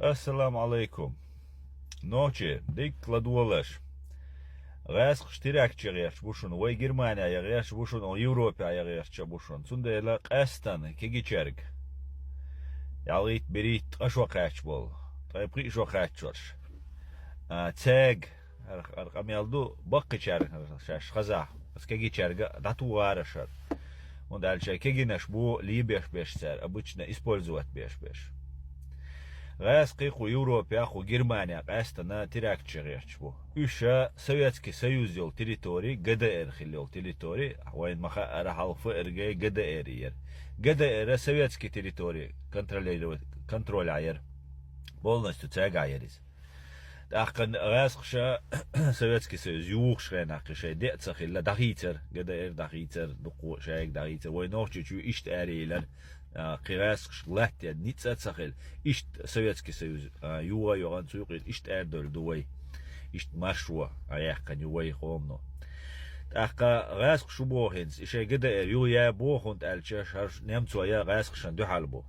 Assalamu alaikum. Noche, dik kladolash. Gas shtirak chiriach bushun, way Germania yagach bushun, o Europa yagach bushun. Sundela qastan kigicherg. Yalit berit ashwaqach bol. Taypri shwaqachorsh. Tag арqamyaldu baqqichar shash khaza. Bas kigicherga datuarashar. Он дальше кегинаш бу либеш бешцер, обычно использовать беш. Газ қиқу Европа, ху Германия, қастана теракт чирерч бу. Үша Советский Союз дел территории, ГДР хилел территории, вайн маха арахалфы эргей ГДР ер. ГДР советский территории контролирует, полностью цегайерис. Ахкан газ қша Советский Союз юг шрена қша децах илла дахитер, ГДР дахитер, дуқу шайк дахитер, вайн охчу ишт әрилер. قراس غلط يعني نيت ساخل إشت سوفيتسكي سويز يوا يوغان سويقيل إشت أردل دوي إشت مشروع أيح كان يوي خومنو أحقا غاسق شو بوهنس إشي قد يو يا بوهند ألشاش هرش نمتو يا غاسق شان دو حالبو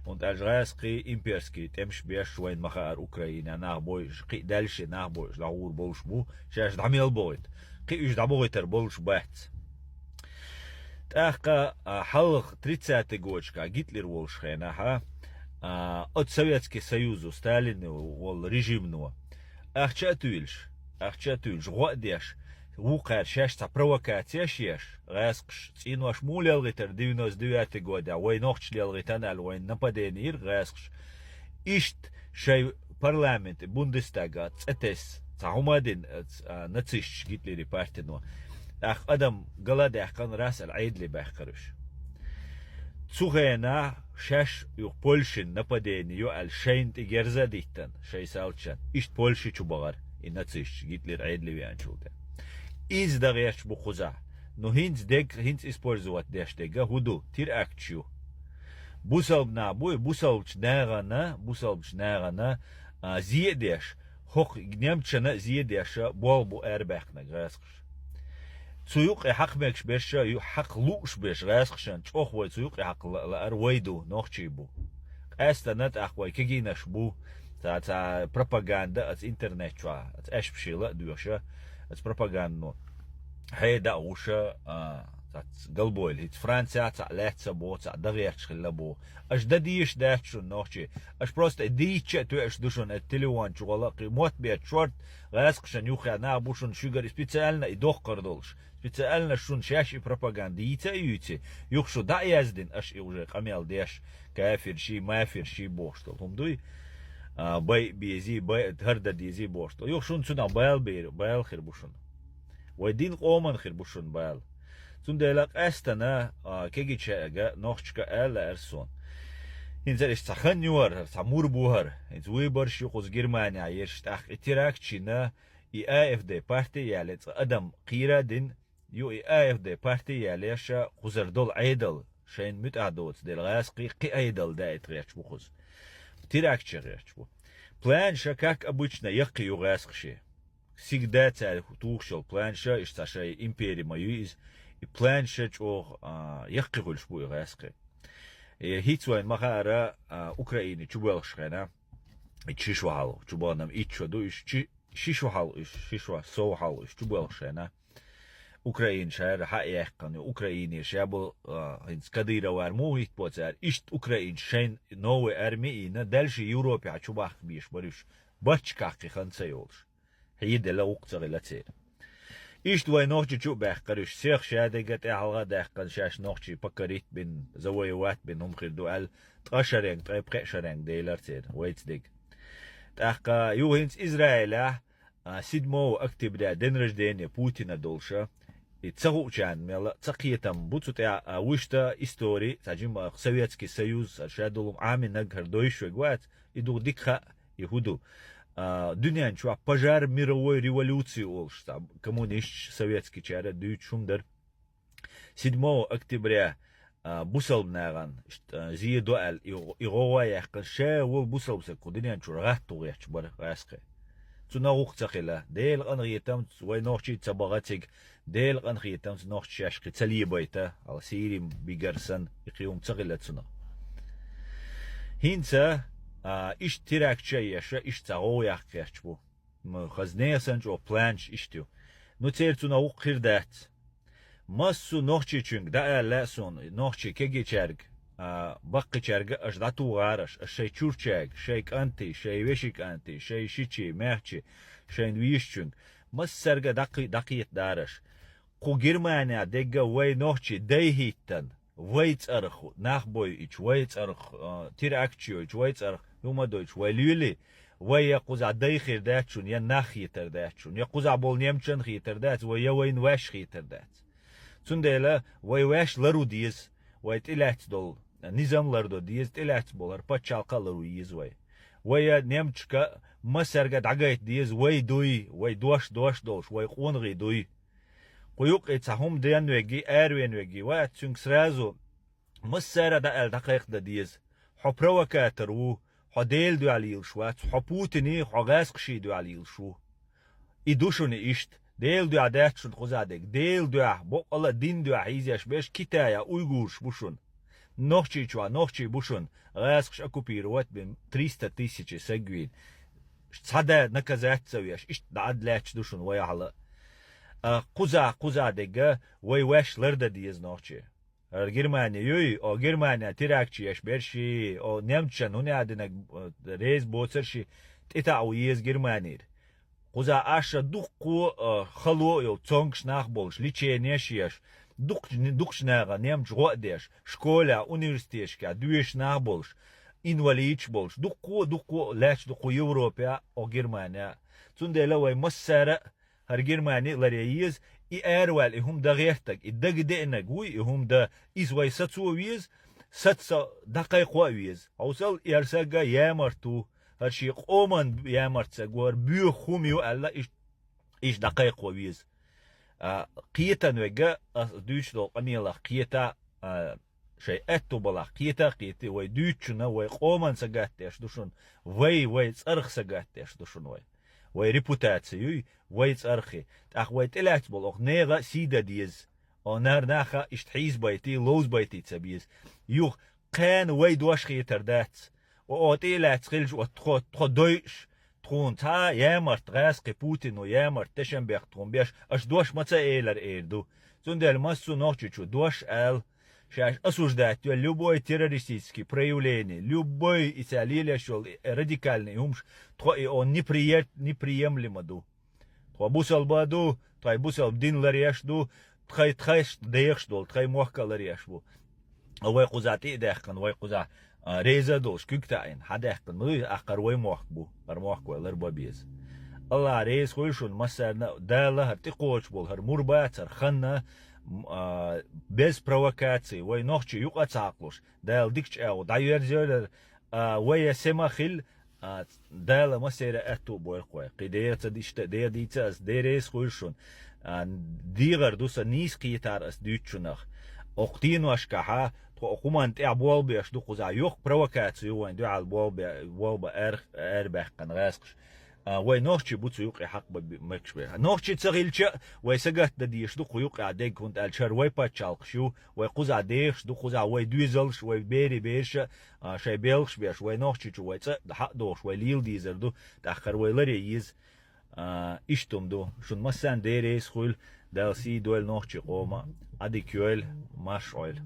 und als غاسقي إمبيرسكي تمش بيش وين مخار أوكراينا ناخبوي قي دالشي ناخبوي لاغور بولش بو شاش دعميل بويت قي إش دعبوي تر بولش بحت أحقا حلق 30 годчка Гитлер волшхена ха от Советский Союз Сталин вол режимного ахчатуилш гвадеш вукар шашта провокация шеш гасқш цинваш мулялгитер 99 года вой нохчлялгитанал вой нападение гасқш ишт шей парламент бундестага цетес цаумадин нациш Гитлери партино أخ أدم قلاد أحكان راس العيد اللي بحكرش تسوغينا شاش يو بولشن نبادين يو الشين تجرزا ديتن شاي سالتشان إشت بولشي تشوبغر إناتسيش جيت لي العيد اللي بيانشوكا إز دغيش بخزا نو هينز ديك هينز إسبولزوات ديش ديغا هدو تير أكتشيو بوسالبنا بوسالبش ناغانا زيديش هوك نيمتشنا زيديش بولبو أرباخنا غاسقش سوق حق ماكش باش حق لوش باش غاسخشان تشوخ وي سوق حق ارويدو نوخشيبو استنت اخوي كيجيناش بو تا بروباغندا ات انترنت شوا ات اشبشيلا دوشا ات بروباغاندو هيدا وشا تاع قلبويل هيت فرنسا تاع لاتسا بو تاع دغياتش خلابو اش دديش داتشو نوخشي اش بروست ديتش تو اش دوشون التليفون شغلا قيموت بيت شورت غاسخشان يوخا نابوشون شوغر سبيциально يدوخ قردولش специально шун шаши пропагандица юти юхшу да яздин аш и уже камел деш кафир ши мафир ши боштол хумдуй бай бизи бай харда дизи боштол юхшун цуна байл хирбушун вайдин qomан хирбушун байл цунделак астана кегичага нохчка эла эрсон инзериш цахан юар самур бухар инз выбор шуқуз Германия ерштах итиракчина и AfD партия ялец адам قيرادين يو AfD партия ليشا خزردول عيدل شين متعدوت دل غاسقي قي عيدل دايت ريش بخز تراكش ريش بو планша как обычно يقي غاسقشي всегда царь тухшел планша ишташай империя мою из и планша чох يقي غلش بو غاسقي هيتوين مخارا اوكرايني чубелшхена ичишвал чубанам ичоду иш شيشوحال سوحال чубелшена Украин шар хаяккан Украине шабу инс кадира вармуит поцар ишт Украин шен новый армии дальше Европе чубах биш барыш бачкак ханцайолш хиде уqцар лацер ишт вай нохчи чубах карыш сех шадегат алга дахкан шаш нохчи пакарит бин завоевать бин умхир дуал ташарен трепрешарен дейлартер вайтдик تحقا يوهنس إسرائيل 7 октября день рождения Путина долша и цагучан мела цакиетам буцутя вышта истории таджим Советский Союз шадулум амина гардойшо гват иду дикха ихуду дунян чуа пожар мировой революции олшта коммунист советский чара дючумдер 7 октября бусалбнаган зиедуал игоя кша вол бусалбса кудинян чургат тугяч бар гасқе цунауq цахила дел анриетам вай нохчи цабагатик дел анриетам нохчи ашқи цалибайта ал сирим бигарсан иқиум цахила цуна хинца iş tirakça yaşa iş tağo yakyaç bu. Xazneye sanco planç iştiyor. Nu tertuna uqirdat. Massu nohçi çünkü da la son nohçi ke geçerg. Bak geçerg ajdatu garaş, şey çurçak, şey anti, şey veşik anti, şey şiçi, mehçi, şey vişçün. Mas serga daqiyet daraş. Ku Germania degga way nohçi deyhitten. Wait arx, nachboy iç, wait arx, tirakçiyo iç, wait arx, yuma deutsch, way lüli. Way yaquza deyxir datçun, ya nach yeter datçun. Yaquza bol nemçen yeter dat, way ya wayn wash yeter dat. Tundela way washları diyiz, way tilat dol, nizamlar diyiz, tilat bolar, paçalkaları yiyiz way. Way ya nemçka, masarga dagayt diyiz, way duy, way doş doş, way qongi duy. Kuyuk etsahum diyen vegi, vegi, ve çünkü srazu, مسارة دا الدقيق دا ديز حبروا كاترو حديل دو على يلشوات حبوتني حغاس قشي دو على يلشو إدوشوني إشت ديل دو عدات شن قزادك ديل دو بو الله دين دو عيزيش بيش كتايا أويغورش بوشون نوخشي بوشون غاس قش أكو بيروات بين 300,000 سجوين صدا نكزات سوياش إشت دا عدلاتش دوشون ويا على قزا دقا ويواش لردا ديز نوخشي Germaniya, o Germaniya tirakçı yaş berşi, o Nemçen onu adına reis boçerşi ita o yez Germaniya. Kuza aşa dukku xalu yo çongş nach bolş, liçe neşiyaş. Dukşnaga Nemç godeş, şkola, üniversiteşka, düeş nach bolş, invalid bolş. Dukku laç dukku Avrupa o Germaniya. Tundela way masara her Germaniya lariyiz. إيروال هم دا غيرتك إدق دقنا قوي هم دا إزواي ستسو ويز ستسا دقيق ويز أوصل يرساقا يامرتو هرشي قومن يامرتسا قوار بيو خوميو ألا إيش دقيق ويز قيتا نوغا دوش دو قنيلا قيتا شيء أتو بلا قيتا وي دوشنا وي قومن ساقاتيش دوشون وي تسرخ ساقاتيش دوشون وي ريبوتاتسيو ويت أرخي أخوات إلات بول أخ نيغا سيدا ديز أو نار ناخا إشتحيز بايتي لوز بايتي تسابيز يوخ قان ويد واشخي تردات وأوت إلات خلج وتخو دويش تخون تا يامرت غاسقي بوتين ويامرت تشنبيخ تخون بيش أش دوش متا إيلر إيردو زندل ماسو نوچيچو دوش آل شاش أسوش دات любой террористический проявление, любой исцеление радикальный умш, то и он неприемлемо ду. То бусал баду, то бусал дин ларьяш ду, тхай деяш дол, тхай мохка ларьяш бу. Вай кузати дехкан, вай куза рейза долш, кюктаин, хадехкан, ну ахкар вай мох бу, ар мох кой лар бабиз. Allah reis koyuşun masarna dağla har tiqoç bol har murbat har xanna bez provokации vay nohçi yuq atsaqloş dağl dikç ev dayır zöler vay semakhil dağla masara atu boy qoy qideyat işte de ditsas de reis koyuşun diğer dusa nis qitar as düçünach oqtin washkaha قومان تعبوا بيش دو قزا يوق provokации وين دو على بوب اربح قن غاسقش وي نوخشي بوتسو يوقي حق بمكشبه نوخشي تسغيلشا وي سغات دديش دو يوقي عديك كنت الشر وي باتشالقشو وي قزا ديش دو قزا وي دويزلش وي بيري بيش شي بيلش بيش وي نوخشي چو وي حق دوش وي ليل ديزر دو تاخر وي لري يز اشتم دو شون مسان ديريس خول دالسي دويل نوخشي قوما ادي كيول ماش اويل